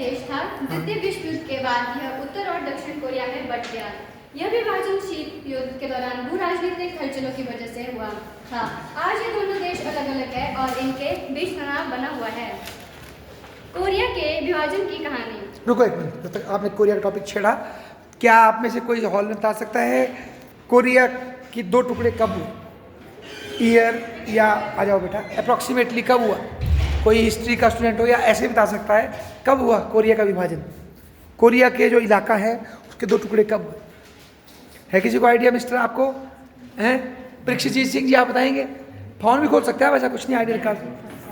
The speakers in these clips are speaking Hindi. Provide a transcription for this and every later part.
देश था। द्वितीय विश्व युद्ध के बाद यह उत्तर और दक्षिण कोरिया में बंट गया। यह विभाजन शीत युद्ध के दौरान भू राजनीतिक हलचलों की वजह से हुआ था। आज ये दोनों देश अलग अलग है और इनके बीच तनाव बना हुआ है। कोरिया के विभाजन की कहानी। रुको एक मिनट, जब तक आपने कोरिया का टॉपिक छेड़ा, क्या आप में से कोई हॉल में बता सकता है कोरिया की दो टुकड़े कब हुए? ईयर या आ जाओ बेटा, अप्रॉक्सीमेटली कब हुआ? कोई हिस्ट्री का स्टूडेंट हो या ऐसे बता सकता है कब हुआ कोरिया का विभाजन? कोरिया के जो इलाका है उसके दो टुकड़े कब हुए? है किसी को आइडिया मिस्टर? आपको हैं? परीक्षित सिंह जी आप बताएंगे? फोन भी खोल सकते हैं, वैसा कुछ नहीं आइडिया निकाल।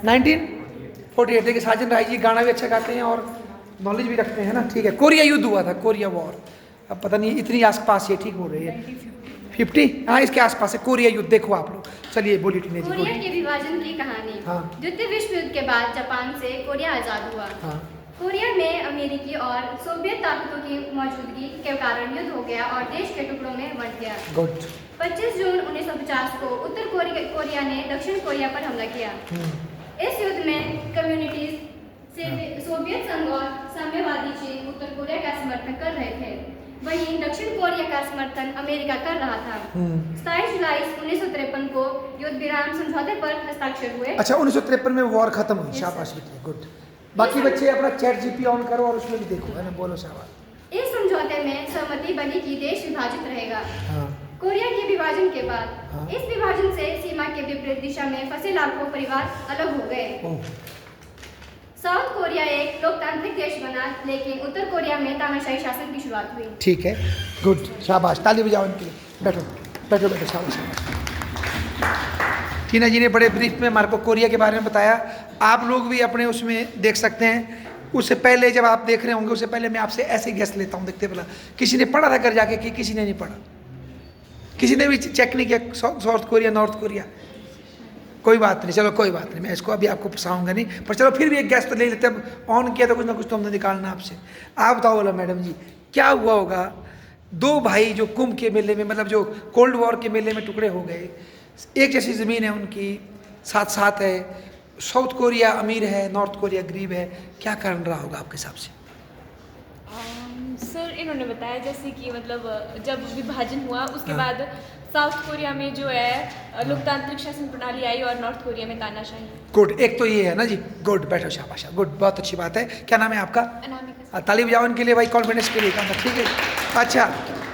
1948। देखिए साजन राय जी गाना भी अच्छा गाते हैं और नॉलेज भी रखते हैं ना, ठीक है। कोरिया युद्ध हुआ था, कोरिया वॉर। अब पता नहीं इतनी आसपास ये ठीक बोल रही है 50, हाँ इसके आसपास है कोरिया युद्ध। देखो आप लोग, चलिए बोलिए टीने जी। कोरिया के विभाजन की कहानी। हाँ। द्वितीय विश्व युद्ध के बाद जापान से कोरिया आजाद हुआ। हाँ। कोरिया में अमेरिकी और सोवियत ताकतों की मौजूदगी के कारण युद्ध हो गया और देश के टुकड़ों में बंट गया। गुड। 25 जून 1950 को उत्तर कोरिया ने दक्षिण कोरिया पर हमला किया। इस युद्ध में कम्युनिटीज सोवियत संघ और साम्यवादी चीन उत्तर कोरिया का समर्थन कर रहे थे, वहीं दक्षिण कोरिया का समर्थन अमेरिका कर रहा था। 27 जुलाई 1953 को युद्ध विराम समझौते पर हस्ताक्षर हुए। अच्छा, 1953 में वॉर खत्म हुई, शाबाश बेटे, गुड। बाकी बच्चे अपना चैट जीपी ऑन करो और उसमें भी देखो, है ना, बोलो शाबाश। इस समझौते में सहमति बनी कि देश विभाजित रहेगा। हाँ। कोरिया के विभाजन के बाद हाँ। इस विभाजन से सीमा के विपरीत दिशा में फंसे लाखों परिवार अलग हो गए। साउथ कोरिया एक लोकतांत्रिक देश बना, लेकिन उत्तर कोरिया में तानाशाही शासन की शुरुआत हुई। ठीक है, गुड, शाबाश, ताली बजाओ इनके लिए। बैठो बैठो बैठो, शाबाश शाबाश। टीना जी ने बड़े ब्रीफ में हमारे को कोरिया के बारे में बताया। आप लोग भी अपने उसमें देख सकते हैं। उससे पहले जब आप देख रहे होंगे, उससे पहले मैं आपसे ऐसे गेस लेता हूँ, देखते बोला किसी ने पढ़ा था कर जाके कि किसी ने नहीं पढ़ा? किसी ने भी चेक नहीं किया साउथ कोरिया नॉर्थ कोरिया? कोई बात नहीं, चलो कोई बात नहीं, मैं इसको अभी आपको फंसाऊंगा नहीं, पर चलो फिर भी एक गैस तो ले लेते हैं। अब ऑन किया तो कुछ ना कुछ तो हमने निकालना आपसे। आप बताओ, बोला मैडम जी क्या हुआ होगा? दो भाई जो कुंभ के मेले में, मतलब जो कोल्ड वॉर के मेले में टुकड़े हो गए, एक जैसी ज़मीन है उनकी, साथ साथ है, साउथ कोरिया अमीर है, नॉर्थ कोरिया गरीब है, क्या कारण रहा होगा आपके हिसाब से? सर इन्होंने बताया जैसे कि मतलब जब विभाजन हुआ उसके बाद साउथ कोरिया में जो है लोकतांत्रिक शासन प्रणाली आई और नॉर्थ कोरिया में तानाशाही। गुड, एक तो ये है ना जी, गुड, बैठो शाबाश, गुड, बहुत अच्छी बात है। क्या नाम है आपका? अनामिका। ताली बजाओ इनके लिए भाई, कॉन्फिडेंस के लिए काम, ठीक है। अच्छा,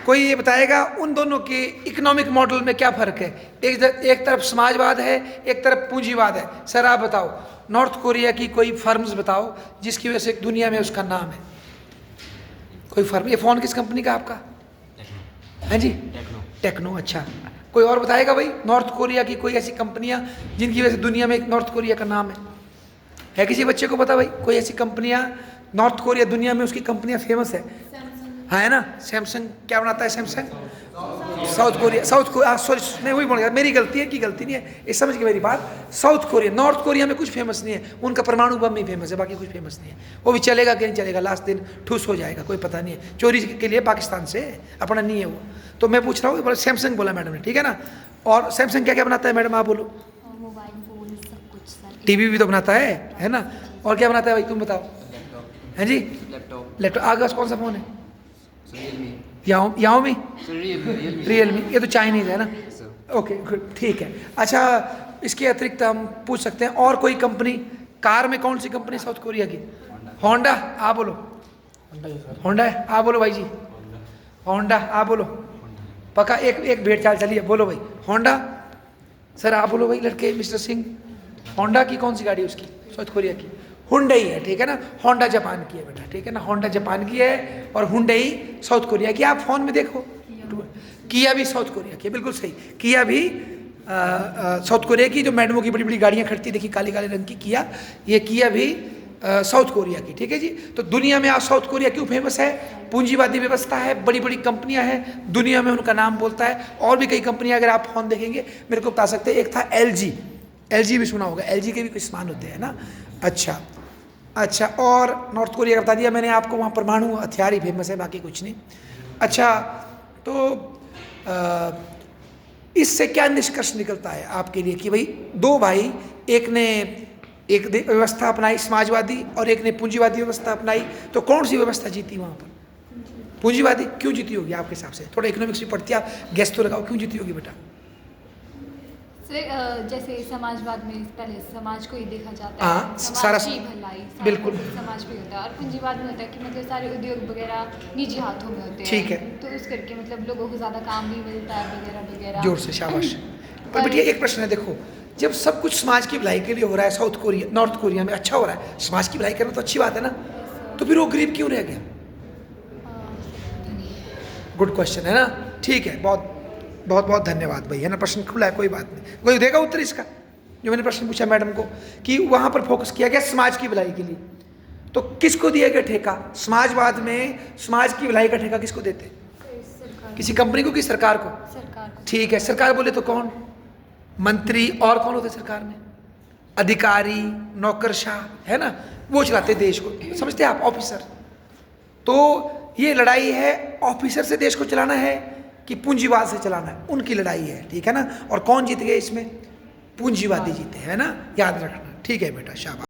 कोई ये बताएगा उन दोनों के इकोनॉमिक मॉडल में क्या फ़र्क है? एक तरफ समाजवाद है, एक तरफ पूंजीवाद है। सर आप बताओ, नॉर्थ कोरिया की कोई फर्म्स बताओ जिसकी वजह से दुनिया में उसका नाम है, कोई फर्म। ये फ़ोन किस कंपनी का आपका है जी? टेक्नो। अच्छा, कोई और बताएगा भाई नॉर्थ कोरिया की कोई ऐसी कंपनियां जिनकी वजह से दुनिया में एक नॉर्थ कोरिया का नाम है किसी बच्चे को पता भाई? कोई ऐसी कंपनियां नॉर्थ कोरिया दुनिया में उसकी कंपनियां फेमस है? हाँ है ना, सैमसंग क्या बनाता है सैमसंग? साउथ कोरिया, सॉरी नहीं वही बोल गया, मेरी गलती है कि गलती नहीं है, ये समझ गई मेरी बात। साउथ कोरिया, नॉर्थ कोरिया में कुछ फेमस नहीं है, उनका परमाणु बम ही फेमस है, बाकी कुछ फेमस नहीं है। वो भी चलेगा कि नहीं चलेगा, लास्ट दिन ठूस हो जाएगा, कोई पता नहीं है। चोरी के लिए पाकिस्तान से, अपना नहीं है वो। तो मैं पूछ रहा हूँ, सैमसंग बोला मैडम ने, ठीक है ना। और सैमसंग क्या क्या बनाता है मैडम, आप बोलो? मोबाइल फोन सब कुछ सर। टीवी भी तो बनाता है ना। और क्या बनाता है भाई, तुम बताओ? है जी, लैपटॉप। आगे कौन सा फ़ोन है? याओमी, रियलमी, ये तो चाइनीज़ है ना। ओके गुड, ठीक है। अच्छा, इसके अतिरिक्त हम पूछ सकते हैं और कोई कंपनी? कार में कौन सी कंपनी साउथ कोरिया की? होंडा, आप बोलो। होंडा है, आप बोलो भाई जी। होंडा, आप बोलो। पक्का एक भेड़ चाल चलिए, बोलो भाई होंडा। सर आप बोलो भाई लड़के, मिस्टर सिंह। होंडा की कौन सी गाड़ी है उसकी, साउथ कोरिया की? हुंडई है, ठीक है ना। होंडा जापान की है बेटा, ठीक है ना। होंडा जापान की है और हुंडई साउथ कोरिया की। आप फोन में देखो, किया भी साउथ कोरिया की, बिल्कुल सही। किया भी साउथ कोरिया की, जो मैडमों की बड़ी बड़ी गाड़ियाँ खड़ती देखी काली काले रंग की किया, ये किया भी साउथ कोरिया की, ठीक है जी। तो दुनिया में आज साउथ कोरिया क्यों फेमस है? पूंजीवादी व्यवस्था है, बड़ी बड़ी कंपनियां हैं, दुनिया में उनका नाम बोलता है। और भी कई कंपनियां अगर आप फोन देखेंगे मेरे को बता सकते हैं। एक था एलजी भी सुना होगा, एलजी के भी कुछ सामान होते हैं ना। अच्छा, और नॉर्थ कोरिया का बता दिया मैंने आपको, वहाँ परमाणु हथियार ही फेमस है, बाकी कुछ नहीं। अच्छा, तो इससे क्या निष्कर्ष निकलता है आपके लिए कि भाई दो भाई, एक ने एक ने व्यवस्था अपनाई समाजवादी और एक ने पूंजीवादी व्यवस्था अपनाई, तो कौन सी व्यवस्था जीती वहाँ पर? पूंजीवादी। क्यों जीती होगी आपके हिसाब से? थोड़ा इकोनॉमिक्स भी पढ़ती है आप, गैस तो लगाओ, क्यों जीती होगी बेटा? सर जैसे समाजवाद में पहले समाज को ही देखा जाता हाँ, है, सारा समाज की भलाई, बिल्कुल। समाज पे होता है। और पूंजीवाद में होता है कि मतलब सारे उद्योग वगैरह निजी हाथों में होते हैं, ठीक है। तो उस करके मतलब लोगों को ज़्यादा काम भी मिलता है वगैरह वगैरह। जोर से शाबाश। पर बेटिया एक प्रश्न है, देखो जब सब कुछ समाज की भलाई के लिए हो रहा है साउथ कोरिया, नॉर्थ कोरिया में अच्छा हो रहा है, समाज की भलाई करना तो अच्छी बात है ना, तो फिर वो गरीब क्यों रह गया? गुड क्वेश्चन है ना, ठीक है, बहुत बहुत बहुत धन्यवाद भाई, है ना, प्रश्न खुला है, कोई बात नहीं। कोई देगा उत्तर इसका जो मैंने प्रश्न पूछा मैडम को कि वहाँ पर फोकस किया गया समाज की भलाई के लिए, तो किसको दिया गया ठेका? समाजवाद में समाज की भलाई का ठेका किसको देते? किसी कंपनी को कि सरकार को? सरकार को। ठीक है, सरकार बोले तो कौन? मंत्री। और कौन होते सरकार में? अधिकारी, नौकरशाह, है ना, वो चलाते देश को, समझते हैं आप, ऑफिसर। तो ये लड़ाई है ऑफिसर से देश को चलाना है कि पूंजीवाद से चलाना है, उनकी लड़ाई है, ठीक है ना। और कौन जीत गए इसमें? पूंजीवादी जीते, है ना, याद रखना। ठीक है बेटा, शाबाश।